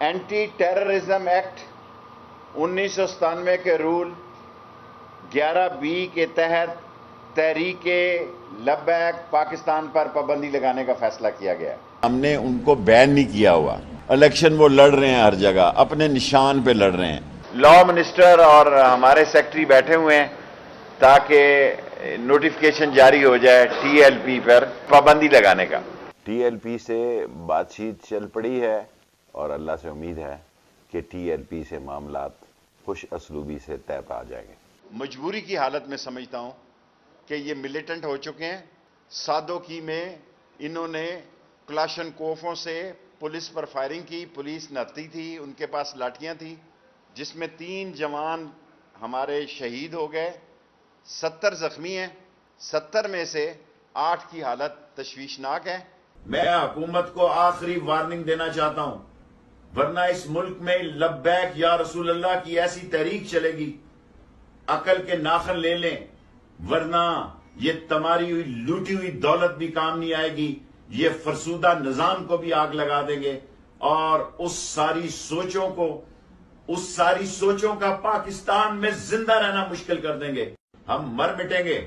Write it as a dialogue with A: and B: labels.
A: Anti terrorism act 1997 کے role 11B کے تحت تحریک لبیک پاکستان پر پابندی لگانے کا فیصلہ کیا گیا ہے۔ ہم نے ان کو بین نہیں کیا ہوا، الیکشن وہ لڑ رہے ہیں ہر جگہ، اپنے نشان پہ لڑ رہے ہیں۔ لا منسٹر اور ہمارے سیکٹری بیٹھے ہوئے ہیں تاکہ نوٹیفیکیشن جاری ہو جائے TLP پر پابندی لگانے کا۔ TLP سے بات چیت چل پڑی ہے اور اللہ سے امید ہے کہ TLP سے معاملات خوش اسلوبی سے طے پا جائیں گے۔ مجبوری کی حالت میں سمجھتا ہوں کہ یہ ملیٹنٹ ہو چکے ہیں۔ سادوکی میں انہوں نے کلاشن کوفوں سے پولیس پر فائرنگ کی، پولیس نہتی تھی، ان کے پاس لاٹھیاں تھیں، جس میں 3 جوان ہمارے شہید ہو گئے، 70 زخمی ہیں، 70 میں سے 8 کی حالت تشویشناک ہے۔ میں حکومت کو آخری وارننگ دینا چاہتا ہوں، ورنہ اس ملک میں لبیک یا رسول اللہ کی ایسی تحریک چلے گی، عقل کے ناخن لے لیں، ورنہ یہ تمہاری ہوئی لوٹی ہوئی دولت بھی کام نہیں آئے گی، یہ فرسودہ نظام کو بھی آگ لگا دیں گے اور اس ساری سوچوں کا پاکستان میں زندہ رہنا مشکل کر دیں گے۔ ہم مر مٹیں گے۔